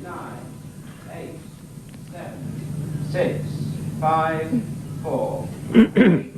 9, 8, 7, 6, 5, 4, 3.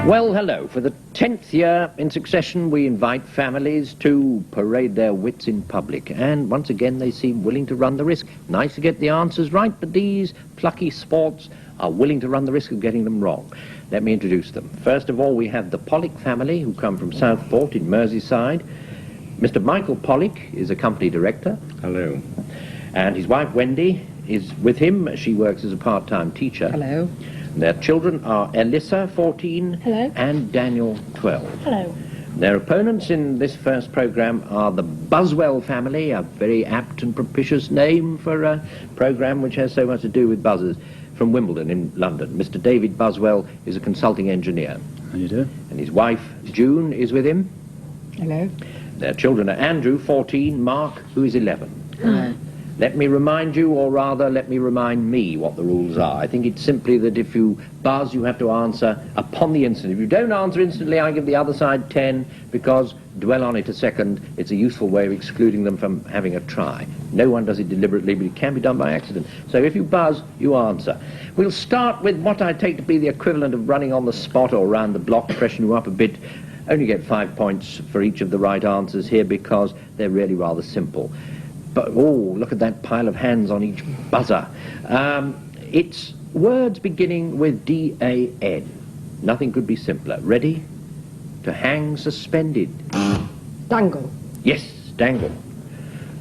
Well, hello. For the 10th year in succession, we invite families to parade their wits in public. And once again, they seem willing to run the risk. Nice to get the answers right, but these plucky sports are willing to run the risk of getting them wrong. Let me introduce them. First of all, we have the Pollock family, who come from Southport in Merseyside. Mr. Michael Pollock is a company director. Hello. And his wife, Wendy, is with him. She works as a part-time teacher. Hello. Their children are Elissa, 14, Hello. and Daniel, 12. Hello. Their opponents in this first programme are the Buswell family, a very apt and propitious name for a programme which has so much to do with buzzers, from Wimbledon in London. Mr. David Buswell is a consulting engineer. How you do? And his wife, June, is with him. Hello. Their children are Andrew, 14, Mark, who is 11. Hello. Let me remind you, or rather, let me remind me what the rules are. I think it's simply that if you buzz, you have to answer upon the instant. If you don't answer instantly, I give the other side 10, because, dwell on it a second, it's a useful way of excluding them from having a try. No one does it deliberately, but it can be done by accident. So if you buzz, you answer. We'll start with what I take to be the equivalent of running on the spot or around the block, freshen you up a bit. Only get 5 points for each of the right answers here, because they're really rather simple. But, oh, look at that pile of hands on each buzzer. It's words beginning with D-A-N. Nothing could be simpler. Ready? To hang suspended. Dangle. Yes, dangle.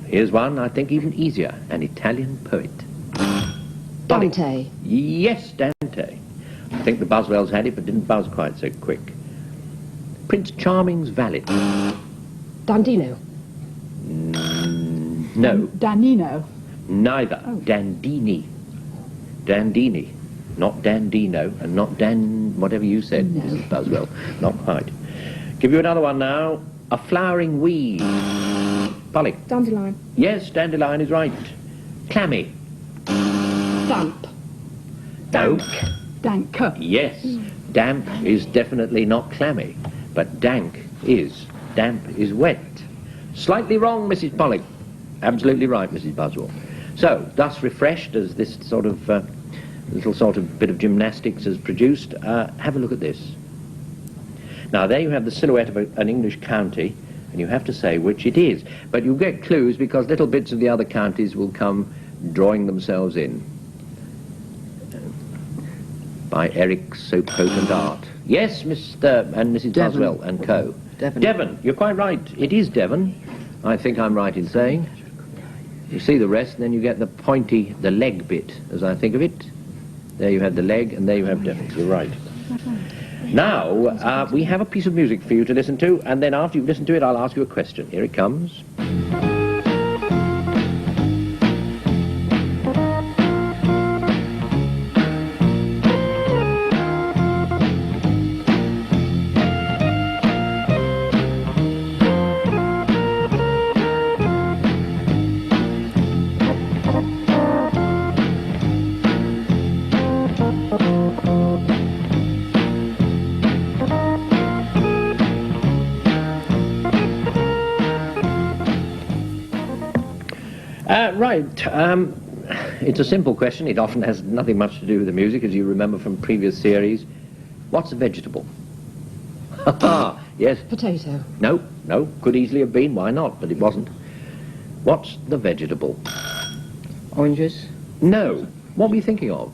Here's one, I think, even easier. An Italian poet. Dante. Yes, Dante. I think the Buswells had it, but didn't buzz quite so quick. Prince Charming's valet. Dandino. No. Danino. Neither. Oh. Dandini. Dandini. Not Dandino, and not Dan... whatever you said, No. Mrs. Buswell. Not quite. Give you another one now. A flowering weed. Pollock. Dandelion. Yes, dandelion is right. Clammy. Damp. No. Dank. Yes. Damp is definitely not clammy, but dank is. Damp is wet. Slightly wrong, Mrs. Pollock. Absolutely right, Mrs. Buswell. So, thus refreshed as this sort of little sort of bit of gymnastics has produced, have a look at this. Now, there you have the silhouette of an English county, and you have to say which it is. But you'll get clues because little bits of the other counties will come drawing themselves in. By Eric So Potent Art. Yes, Mr. and Mrs. Devon. Buswell and co. Devon. Devon, you're quite right. It is Devon. I think I'm right in saying. You see the rest, and then you get the pointy, the leg bit, as I think of it. There you have the leg, and there you have Devon. You're right. Now, we have a piece of music for you to listen to, and then after you've listened to it, I'll ask you a question. Here it comes. Right. It's a simple question. It often has nothing much to do with the music, as you remember from previous series. What's a vegetable? Yes. Potato. No, no. Could easily have been. Why not? But it wasn't. What's the vegetable? Oranges. No. What were you thinking of?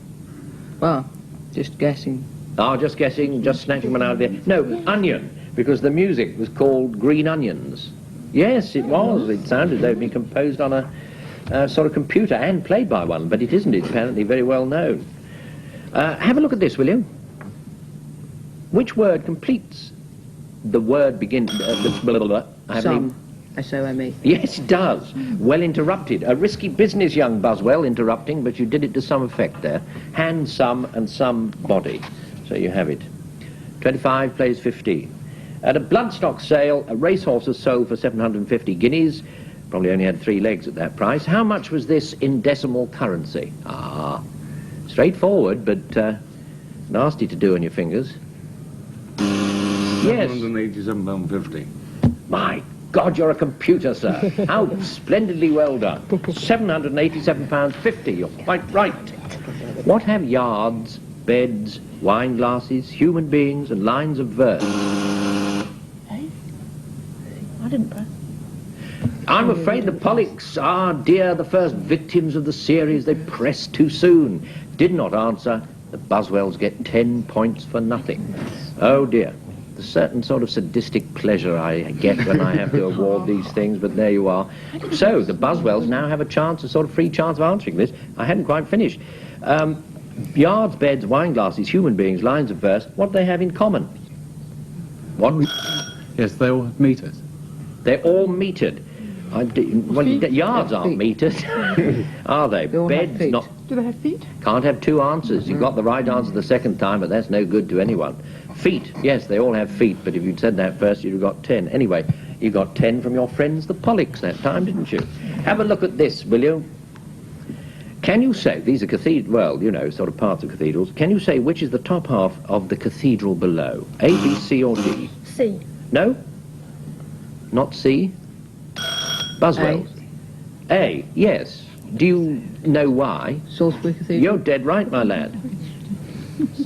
Well, just guessing. Oh, just guessing, just snatching one out of there. No, onion, because the music was called Green Onions. Yes, it was. It sounded as though it had been composed on a sort of computer and played by one, but it isn't. It's apparently very well known. Have a look at this, will you? Which word completes the word begins... blah, blah, blah. I haven't even- Some. S-O-M-E. Yes, it does. Well interrupted. A risky business, young Buswell, interrupting, but you did it to some effect there. Hand, some, and some body. So you have it. 25 plays 15. At a bloodstock sale, a racehorse was sold for 750 guineas. Probably only had 3 legs at that price. How much was this in decimal currency? Ah, straightforward, but nasty to do on your fingers. Yes. £787.50. My God, you're a computer, sir. How splendidly well done. £787.50, you're quite right. What have yards, beds, wine glasses, human beings, and lines of verse? I didn't press. I'm afraid the Pollocks are, dear, the first victims of the series. They pressed too soon. Did not answer. The Buswells get 10 points for nothing. Oh, dear. A certain sort of sadistic pleasure I get when I have to award these things, but there you are. So, the Buswells now have a chance, a sort of free chance of answering this. I hadn't quite finished. Yards, beds, wine glasses, human beings, lines of verse, what do they have in common? What? Yes, they all have meters. They're all metered. Yards aren't metered, are they? They all have Beds, feet. not... Do they have feet? Can't have 2 answers. You got the right answer the second time, but that's no good to anyone. Feet, yes, they all have feet, but if you'd said that first, you'd have got 10. Anyway, you got 10 from your friends, the Pollocks, that time, didn't you? Have a look at this, will you? Can you say, these are cathedral, well, you know, sort of parts of cathedrals, can you say which is the top half of the cathedral below? A, B, C, or D? C. No? Not C? Buswell? A, yes. Do you know why? Salisbury Cathedral. You're dead right, my lad.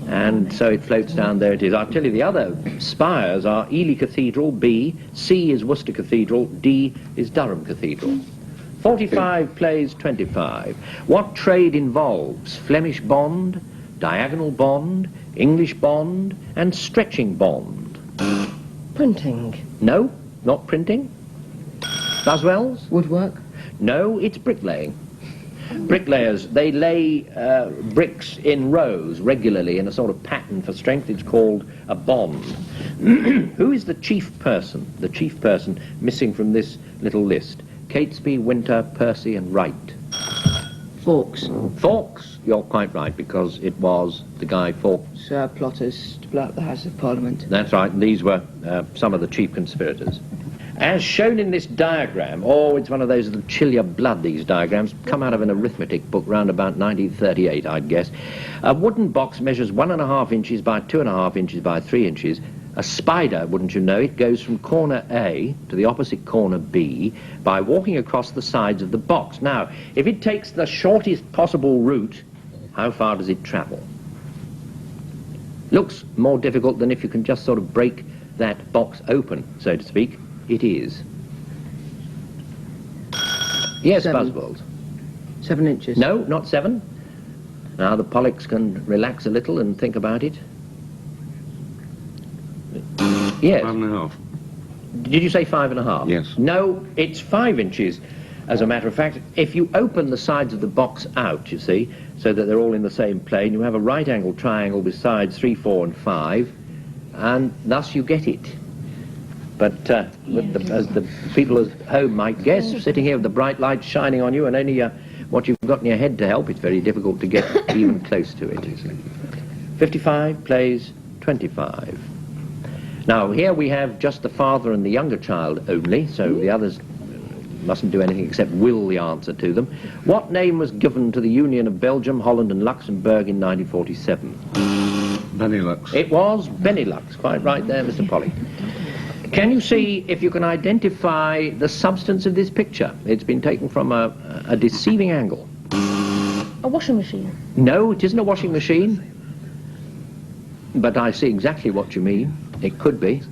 And so it floats down, there it is. I'll tell you, the other spires are Ely Cathedral, B, C is Worcester Cathedral, D is Durham Cathedral. 45 plays 25. What trade involves Flemish bond, diagonal bond, English bond, and stretching bond? Printing. No, not printing. Buswells? Woodwork. No, it's bricklaying. Bricklayers, they lay bricks in rows regularly in a sort of pattern for strength. It's called a bond. Who is the chief person? The chief person missing from this little list? Catesby, Winter, Percy, and Wright. Fawkes. Fawkes, you're quite right, because it was the guy Fawkes. Plotters to blow up the House of Parliament. That's right, and these were some of the chief conspirators. As shown in this diagram, oh, it's one of those that'll chill your blood, these diagrams, come out of an arithmetic book round about 1938, I'd guess. A wooden box measures 1.5 inches by 2.5 inches by 3 inches. A spider, wouldn't you know it, goes from corner A to the opposite corner B by walking across the sides of the box. Now, if it takes the shortest possible route, how far does it travel? Looks more difficult than if you can just sort of break that box open, so to speak. It is. Yes, 7. Buswells. 7 inches. No, not 7. Now the Pollocks can relax a little and think about it. Yes. 5.5. Did you say 5.5? Yes. No, it's 5 inches. As a matter of fact, if you open the sides of the box out, you see, so that they're all in the same plane, you have a right-angled triangle with sides 3, 4, and 5, and thus you get it. But as the people at home might guess, sitting here with the bright light shining on you and only what you've got in your head to help, it's very difficult to get even close to it. 55 plays 25. Now, here we have just the father and the younger child only, so the others mustn't do anything except will the answer to them. What name was given to the Union of Belgium, Holland and Luxembourg in 1947? Benelux. It was Benelux, quite right there, Mr. Pollock. Can you see if you can identify the substance of this picture? It's been taken from a deceiving angle. A washing machine. No, it isn't a washing machine. But I see exactly what you mean. It could be,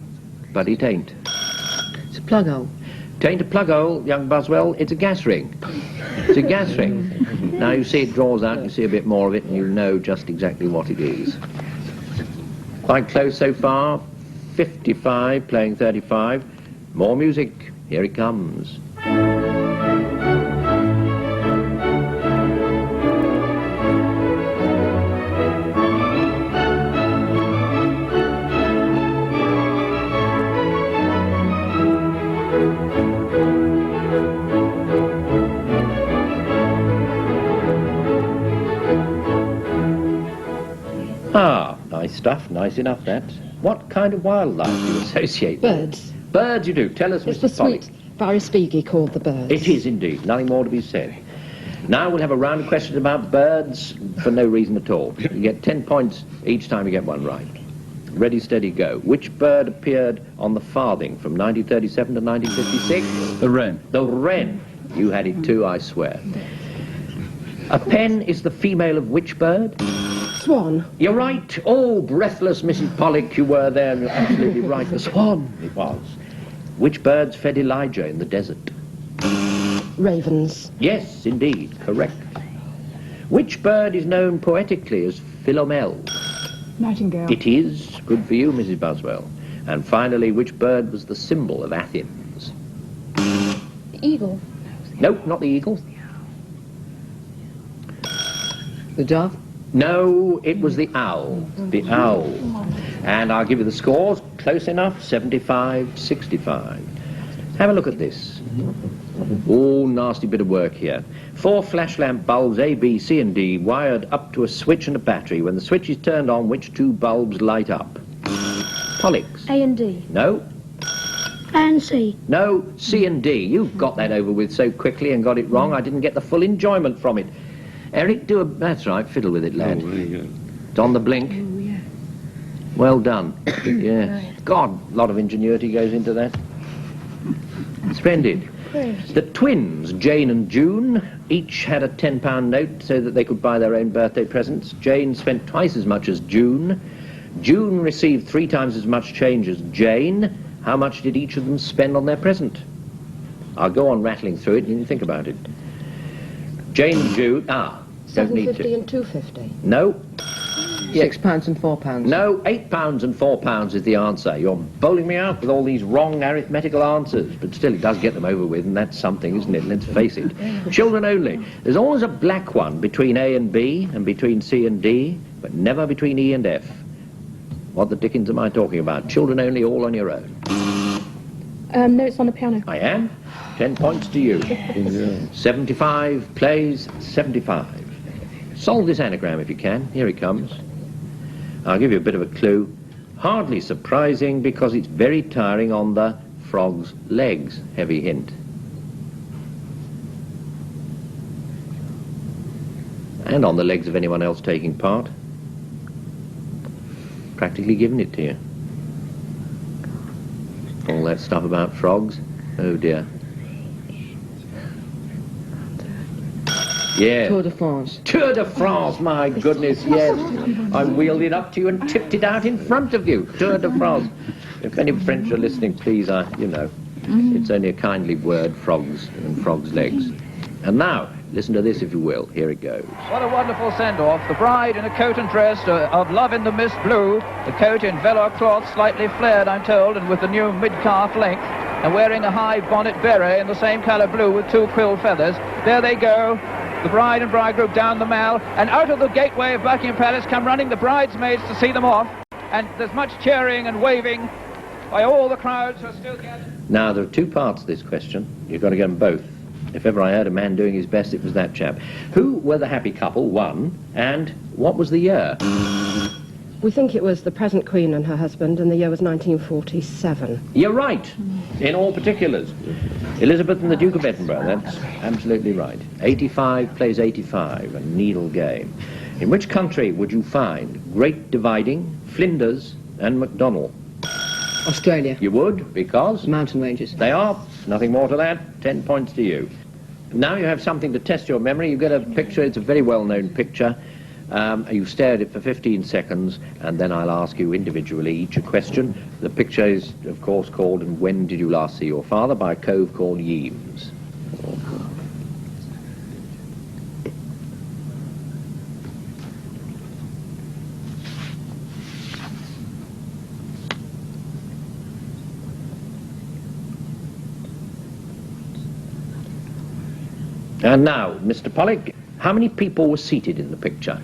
but it ain't. It's a plug hole. It ain't a plug hole, young Buswell, it's a gas ring. It's a gas ring. Now you see it draws out, you see a bit more of it, and you know just exactly what it is. Quite close so far. 55 playing 35. More music. Here it comes. Ah, nice stuff, nice enough that. What kind of wildlife do you associate with? Birds. Birds you do. Tell us, It's the Mr. Pollock. sweet Barry called the birds. It is indeed, nothing more to be said. Now we'll have a round of questions about birds for no reason at all. You get 10 points each time you get one right. Ready, steady, go. Which bird appeared on the farthing from 1937 to 1956? The wren. The wren. You had it too, I swear. A pen is the female of which bird? Swan. You're right. Oh, breathless Mrs. Pollock, you were there. You're absolutely right. The swan. It was. Which birds fed Elijah in the desert? Ravens. Yes, indeed. Correct. Which bird is known poetically as Philomel? Nightingale. It is. Good for you, Mrs. Buswell. And finally, which bird was the symbol of Athens? The eagle. Nope, not the eagle. The dove. No, it was the owl. The owl. And I'll give you the scores. Close enough. 75-65. Have a look at this. Oh, nasty bit of work here. 4 flash lamp bulbs A, B, C and D wired up to a switch and a battery. When the switch is turned on, which 2 bulbs light up? Pollux. A and D. No. And C. No, C and D. You got that over with so quickly and got it wrong, I didn't get the full enjoyment from it. Eric, that's right, fiddle with it, lad. It's on the blink. Oh, yeah. Well done. Yeah. God, a lot of ingenuity goes into that. Splendid. The twins, Jane and June, each had a £10 note so that they could buy their own birthday presents. Jane spent twice as much as June. June received 3 times as much change as Jane. How much did each of them spend on their present? I'll go on rattling through it and you can think about it. Jane and June, don't need £7.50 to. and £2.50. No. £6 and £4. No, £8 and £4 is the answer. You're bowling me out with all these wrong arithmetical answers, but still it does get them over with, and that's something, isn't it? Let's face it. Children only. There's always a black one between A and B, and between C and D, but never between E and F. What the dickens am I talking about? Children only, all on your own. Notes on the piano. I am. 10 points to you. 75 plays 75. Solve this anagram if you can. Here it comes. I'll give you a bit of a clue. Hardly surprising because it's very tiring on the frog's legs. Heavy hint. And on the legs of anyone else taking part. Practically giving it to you. All that stuff about frogs. Oh dear. Yeah. Tour de France. Tour de France, my goodness, yes. I wheeled it up to you and tipped it out in front of you. Tour de France. If any French are listening, please, you know, it's only a kindly word, frogs and frogs' legs. And now, listen to this if you will. Here it goes. What a wonderful send-off. The bride in a coat and dress of Love in the Mist blue. The coat in velour cloth, slightly flared, I'm told, and with the new mid-calf length. And wearing a high bonnet beret in the same colour blue with 2 quill feathers. There they go. The bride and bridegroom down the mall, and out of the gateway of Buckingham Palace come running the bridesmaids to see them off, and there's much cheering and waving by all the crowds who are still gathered. Now, there are 2 parts to this question. You've got to get them both. If ever I heard a man doing his best, it was that chap. Who were the happy couple, 1, and what was the year? We think it was the present Queen and her husband, and the year was 1947. You're right, in all particulars. Elizabeth and the Duke of Edinburgh, that's absolutely right. 85 plays 85, a needle game. In which country would you find Great Dividing, Flinders and MacDonald? Australia. You would, because? Mountain ranges. They are. Nothing more to that. 10 points to you. Now you have something to test your memory. You get a picture, it's a very well-known picture. You stare at it for 15 seconds, and then I'll ask you individually each a question. The picture is, of course, called "And When Did You Last See Your Father?" by a cove called Yeames. And now, Mr. Pollock, how many people were seated in the picture?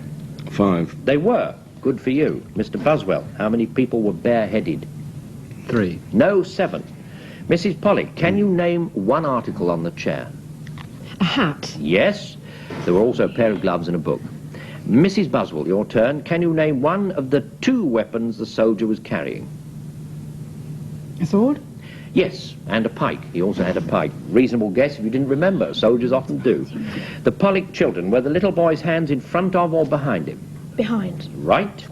5. They were. Good for you. Mr. Buswell, how many people were bareheaded? 3. No, 7. Mrs. Pollock, can you name one article on the chair? A hat. Yes. There were also a pair of gloves and a book. Mrs. Buswell, your turn. Can you name one of the 2 weapons the soldier was carrying? A sword? Yes, and a pike. He also had a pike. Reasonable guess if you didn't remember. Soldiers often do. The Pollock children, were the little boy's hands in front of or behind him? Behind. Right.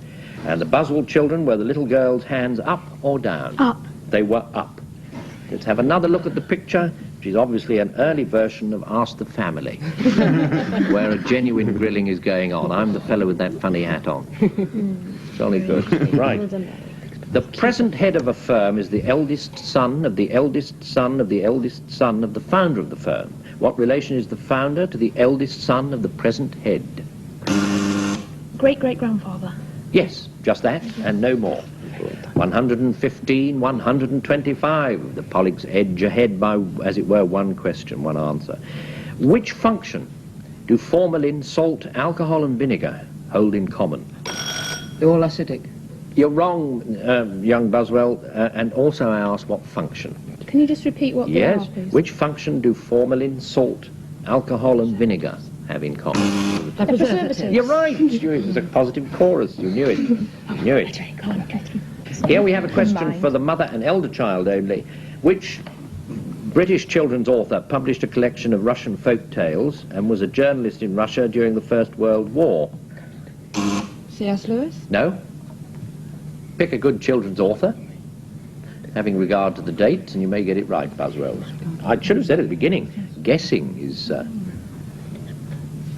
And the Buswell children, were the little girl's hands up or down? Up. They were up. Let's have another look at the picture, which is obviously an early version of Ask the Family, where a genuine grilling is going on. I'm the fellow with that funny hat on. Jolly good. Right. The present head of a firm is the eldest son of the eldest son of the eldest son of the founder of the firm. What relation is the founder to the eldest son of the present head? Great-great-grandfather. Yes, just that, and no more. 115, 125. The Pollocks edge ahead by, as it were, 1 question, 1 answer. Which function do formalin, salt, alcohol and vinegar hold in common? They're all acidic. You're wrong, young Buswell, and also I asked what function. Can you just repeat what they Yes, are, please? which function do formalin, salt, alcohol and vinegar have in common? They're preservatives. You're right. It was a positive chorus. You knew it. You knew it. Here we have a question for the mother and elder child only. Which British children's author published a collection of Russian folk tales and was a journalist in Russia during the First World War? C.S. Lewis? No? Pick a good children's author, having regard to the dates, and you may get it right, Buswell. I should have said at the beginning, guessing is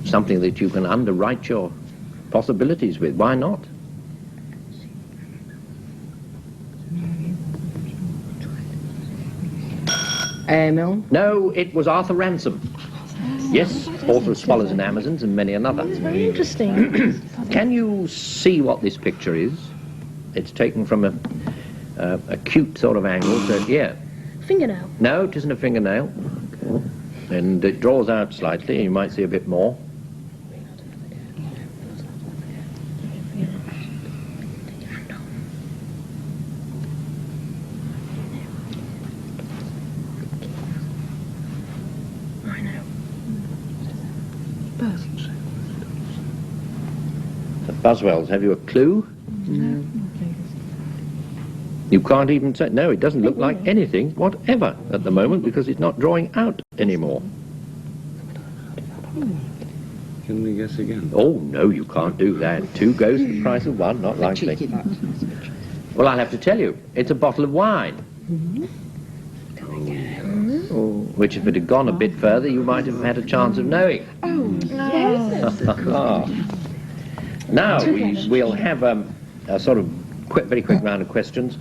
something that you can underwrite your possibilities with. Why not? AML. No, it was Arthur Ransom. Yes, author of Swallows and Amazons and many another. Very interesting. Can you see what this picture is? It's taken from a cute sort of angle, so yeah. Fingernail. No, it isn't a fingernail. And it draws out slightly, you might see a bit more. I know. The Buswells, have you a clue? No. You can't even say, no, it doesn't look like anything whatever at the moment because it's not drawing out anymore. Can we guess again? Oh, no, you can't do that. 2 goes for the price of 1, not likely. Cheeky that. Well, I'll have to tell you, it's a bottle of wine. Which if it had gone a bit further, you might have had a chance of knowing. Now, we'll have a sort of very quick round of questions.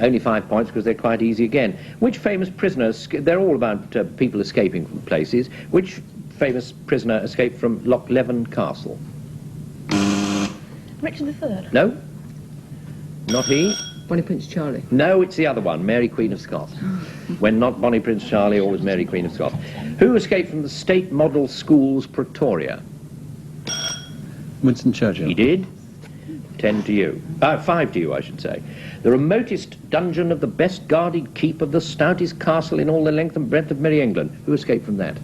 Only 5 points because they're quite easy again. Which famous prisoner, they're all about people escaping from places, which famous prisoner escaped from Lochleven Castle? Richard III. No? Not he? Bonnie Prince Charlie. No, it's the other one, Mary Queen of Scots. When not Bonnie Prince Charlie, always Mary Queen of Scots. Who escaped from the State Model Schools, Pretoria? Winston Churchill. He did. 10 to you. 5 to you, I should say. The remotest dungeon of the best guarded keep of the stoutest castle in all the length and breadth of merry England. Who escaped from that?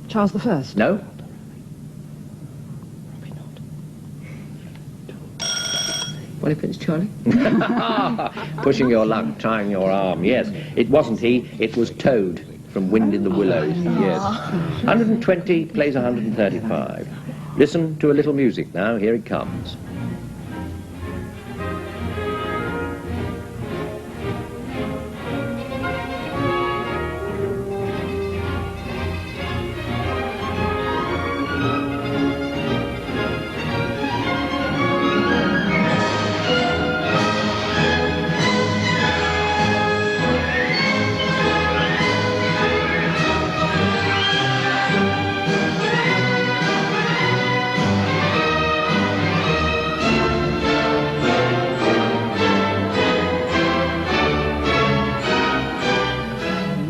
Charles I. No? Bonnie Prince Charlie. Pushing your luck, trying your arm. Yes, it wasn't he, it was Toad from Wind in the Willows. Yes. 120 plays 135. Listen to a little music now, here it comes.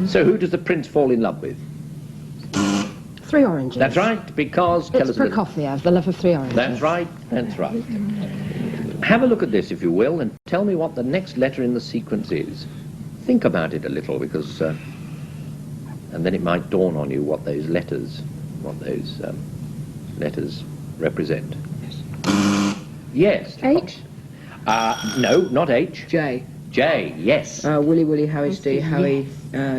So who does the prince fall in love with? 3 oranges. That's right, because... tell It's us a little. Prokofiev, the love of 3 oranges. That's right, that's right. Have a look at this, if you will, and tell me what the next letter in the sequence is. think about it a little, because, and then it might dawn on you what those letters represent. Yes. H? No, not H. J. J, yes. Willie, Willie, Harry, Steve, Harry,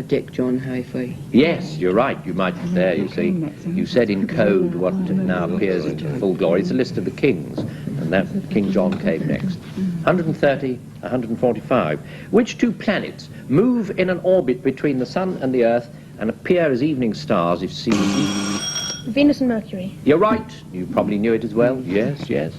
Dick, John, Harry, Free. Yes, you're right. You might, there, you see. You said in code what now appears in full glory. It's a list of the kings, and that King John came next. 130, 145. Which two planets move in an orbit between the Sun and the Earth and appear as evening stars if seen east? Venus and Mercury. You're right. You probably knew it as well. Yes, yes.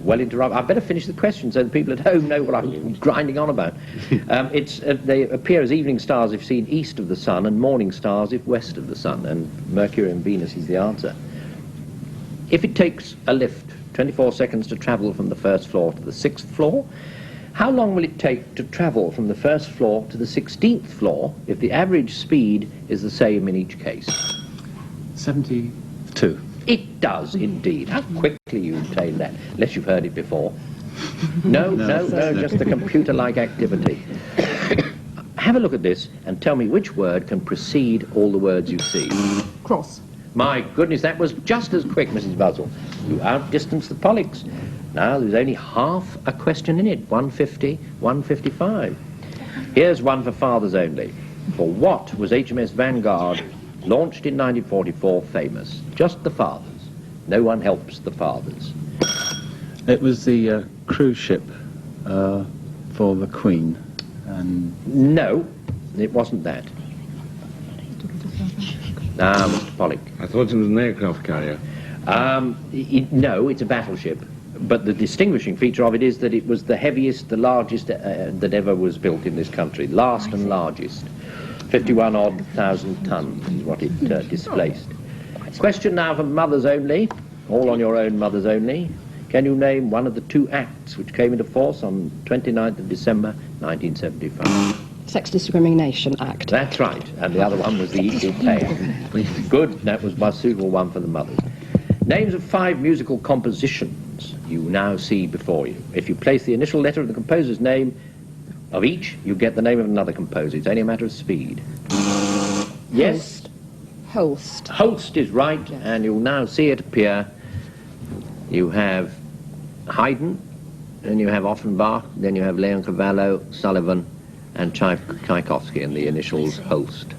Well interrupted. I better finish the question so the people at home know what I'm grinding on about. They appear as evening stars if seen east of the Sun and morning stars if west of the Sun, and Mercury and Venus is the answer. If it takes a lift 24 seconds to travel from the first floor to the 6th floor, how long will it take to travel from the first floor to the 16th floor if the average speed is the same in each case? 72. It does indeed. How quickly you obtain that, unless you've heard it before. No, just a computer-like activity. Have a look at this and tell me which word can precede all the words you see. Cross. My goodness, that was just as quick, Mrs. Buzzell. You outdistanced the Pollocks. Now there's only half a question in it, 150, 155. Here's one for fathers only. For what was HMS Vanguard, launched in 1944, famous? Just the fathers. No one helps the fathers. It was the cruise ship for the Queen. And No, it wasn't that. Ah, Mr. Pollock. I thought it was an aircraft carrier. No, it's a battleship. But the distinguishing feature of it is that it was the heaviest, the largest that ever was built in this country. Last and largest. 51-odd thousand tons is what it displaced. Question now for mothers only, all on your own, mothers only. Can you name one of the two acts which came into force on 29th of December 1975? Sex Discrimination Act. That's right, and the other one was the Equal Pay. Good, that was my suitable one for the mothers. Names of 5 musical compositions you now see before you. If you place the initial letter of the composer's name of each, you get the name of another composer. It's only a matter of speed. Yes? Holst. Holst is right, and you'll now see it appear. You have Haydn, then you have Offenbach, then you have Leoncavallo, Sullivan, and Tchaikovsky, and the initials Holst.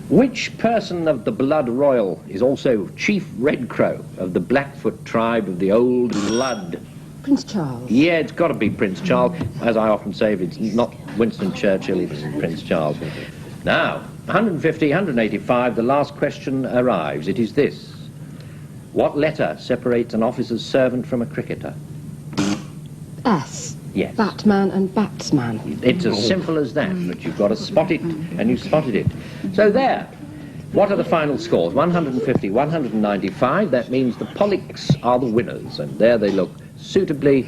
Which person of the blood royal is also Chief Red Crow of the Blackfoot tribe of the Old Blood? Prince Charles. Yeah, it's got to be Prince Charles. As I often say, if it's not Winston Churchill, it's Prince Charles. Now, 150, 185, the last question arrives. It is this. What letter separates an officer's servant from a cricketer? S. Yes. Batman and Batsman. It's as simple as that, but you've got to spot it, and you spotted it. So there. What are the final scores? 150, 195. That means the Pollocks are the winners, and there they look suitably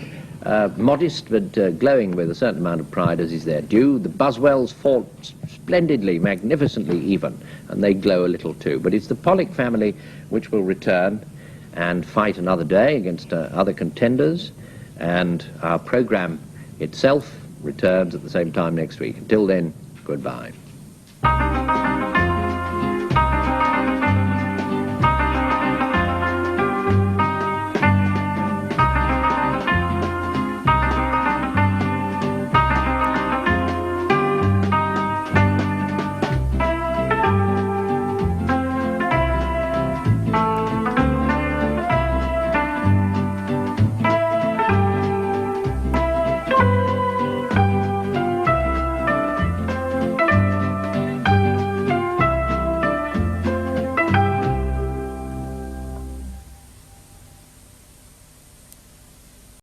modest, but glowing with a certain amount of pride, as is their due. The Buswells fought splendidly, magnificently even, and they glow a little too. But it's the Pollock family which will return and fight another day against other contenders, and our programme itself returns at the same time next week. Until then, goodbye.